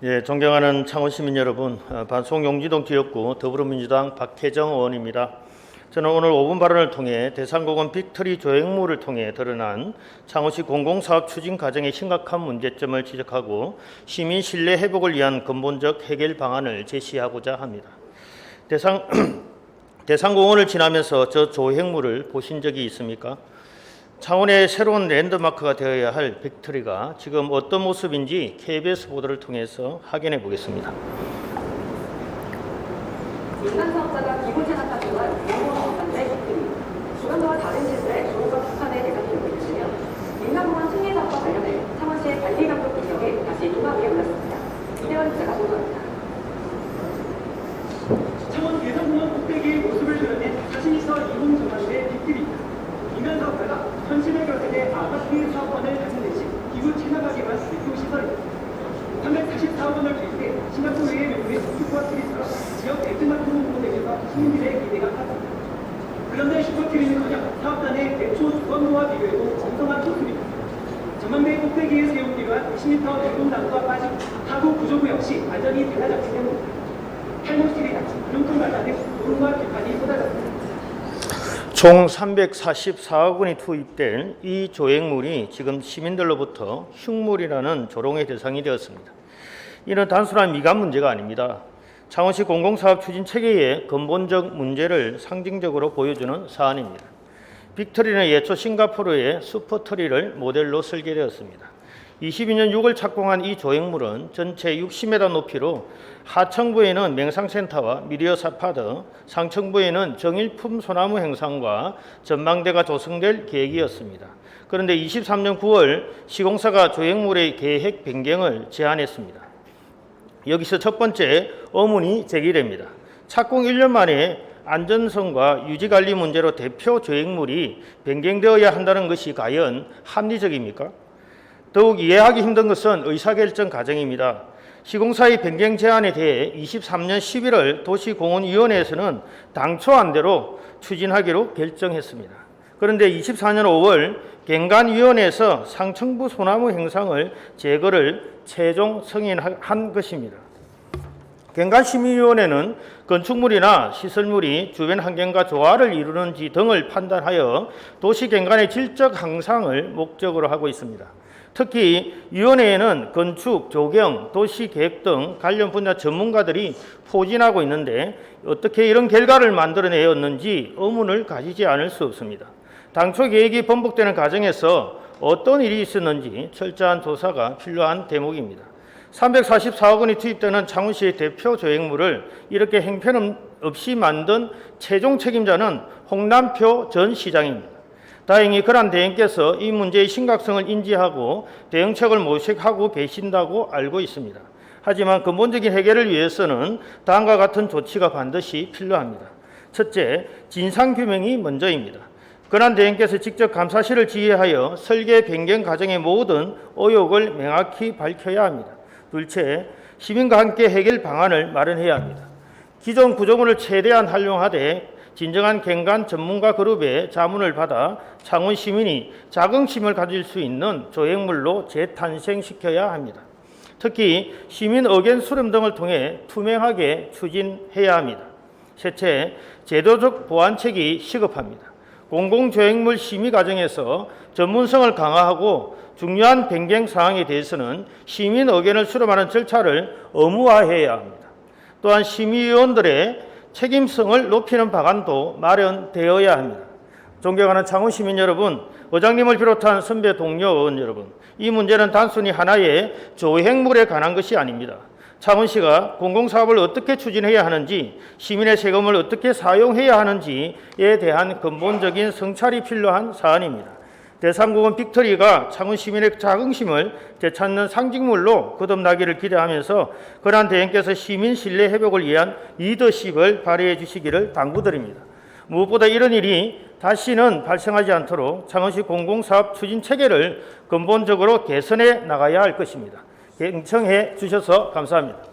예, 존경하는 창원 시민 여러분, 반송 용지동 지역구 더불어민주당 박혜정 의원입니다. 저는 오늘 5분 발언을 통해 대상공원 빅트리 조형물을 통해 드러난 창원시 공공사업 추진 과정의 심각한 문제점을 지적하고 시민 신뢰 회복을 위한 근본적 해결 방안을 제시하고자 합니다. 대상공원을 지나면서 저 조형물을 보신 적이 있습니까? 창원의 새로운 랜드마크가 되어야 할 빅트리가 지금 어떤 모습인지 KBS 보도를 통해서 확인해 보겠습니다. 민간 사업자가 기본 제작한 동안 공공원 관내 빅트리, 주변과 다른 시설의 조업과 비판의 대상이 되고 있으며 민간공원 승계 사업과 관련해 창원시의 관리 감독 능력이 다시 누가 위에 올랐습니다. 이대원 기자가 보도합니다. 창원 대상공원 꼭대기의 모습을 드러낸 42서 20 전망대 빅트리입니다. 민간 사업자가 현실의 곁에 아파트 사업원을 갖는 대신 기부 체납하기 위한 대표 시설입니다. 344억 원을 투입해 싱가포르의 명물인 슈퍼트리처럼 지역 랜드마크 홍보대에서 시민들의 기대가 컸습니다. 그런데 슈퍼트리는커녕 사업단의 대초 주건도와 비교해도 정성한 모습입니다. 전망대 꼭대기에 세우기 위한 20m 공동나무가 빠지고 하부 구조부 역시 완전히 달라졌기 때문입니다. 탈모실이나 융통 발라등 노름과 비판이 쏟아졌습니다. 총 344억 원이 투입된 이 조형물이 지금 시민들로부터 흉물이라는 조롱의 대상이 되었습니다. 이는 단순한 미감 문제가 아닙니다. 창원시 공공사업 추진 체계의 근본적 문제를 상징적으로 보여주는 사안입니다. 빅트리는 예초 싱가포르의 슈퍼트리를 모델로 설계되었습니다. 22년 6월 착공한 이 조형물은 전체 60m 높이로 하층부에는 맹상센터와 미디어 사파드, 상층부에는 정일품 소나무 행상과 전망대가 조성될 계획이었습니다. 그런데 23년 9월 시공사가 조형물의 계획 변경을 제안했습니다. 여기서 첫 번째 의문이 제기됩니다. 착공 1년 만에 안전성과 유지관리 문제로 대표 조형물이 변경되어야 한다는 것이 과연 합리적입니까? 더욱 이해하기 힘든 것은 의사결정 과정입니다. 시공사의 변경 제안에 대해 23년 11월 도시공원위원회에서는 당초 안대로 추진하기로 결정했습니다. 그런데 24년 5월 경관위원회에서 상층부 소나무 행상을 제거를 최종 승인한 것입니다. 경관심의위원회는 건축물이나 시설물이 주변 환경과 조화를 이루는지 등을 판단하여 도시 경관의 질적 향상을 목적으로 하고 있습니다. 특히 위원회에는 건축, 조경, 도시계획 등 관련 분야 전문가들이 포진하고 있는데 어떻게 이런 결과를 만들어내었는지 의문을 가지지 않을 수 없습니다. 당초 계획이 번복되는 과정에서 어떤 일이 있었는지 철저한 조사가 필요한 대목입니다. 344억 원이 투입되는 창원시의 대표 조형물을 이렇게 형편없이 만든 최종 책임자는 홍남표 전 시장입니다. 다행히 그란 대행께서 이 문제의 심각성을 인지하고 대응책을 모색하고 계신다고 알고 있습니다. 하지만 근본적인 해결을 위해서는 다음과 같은 조치가 반드시 필요합니다. 첫째, 진상규명이 먼저입니다. 그란 대행께서 직접 감사실을 지휘하여 설계 변경 과정의 모든 의혹을 명확히 밝혀야 합니다. 둘째, 시민과 함께 해결 방안을 마련해야 합니다. 기존 구조물을 최대한 활용하되 진정한 경관 전문가 그룹의 자문을 받아 창원 시민이 자긍심을 가질 수 있는 조형물로 재탄생시켜야 합니다. 특히 시민 의견 수렴 등을 통해 투명하게 추진해야 합니다. 셋째, 제도적 보완책이 시급합니다. 공공조형물 심의 과정에서 전문성을 강화하고 중요한 변경 사항에 대해서는 시민 의견을 수렴하는 절차를 의무화해야 합니다. 또한 심의위원들의 책임성을 높이는 방안도 마련되어야 합니다. 존경하는 창원 시민 여러분, 의장님을 비롯한 선배 동료 의원 여러분, 이 문제는 단순히 하나의 조형물에 관한 것이 아닙니다. 창원시가 공공사업을 어떻게 추진해야 하는지, 시민의 세금을 어떻게 사용해야 하는지에 대한 근본적인 성찰이 필요한 사안입니다. 대상공원 빅트리가 창원 시민의 자긍심을 되찾는 상징물로 거듭나기를 기대하면서 그러한 대행께서 시민 신뢰 회복을 위한 리더십을 발휘해 주시기를 당부드립니다. 무엇보다 이런 일이 다시는 발생하지 않도록 창원시 공공사업 추진 체계를 근본적으로 개선해 나가야 할 것입니다. 경청해 주셔서 감사합니다.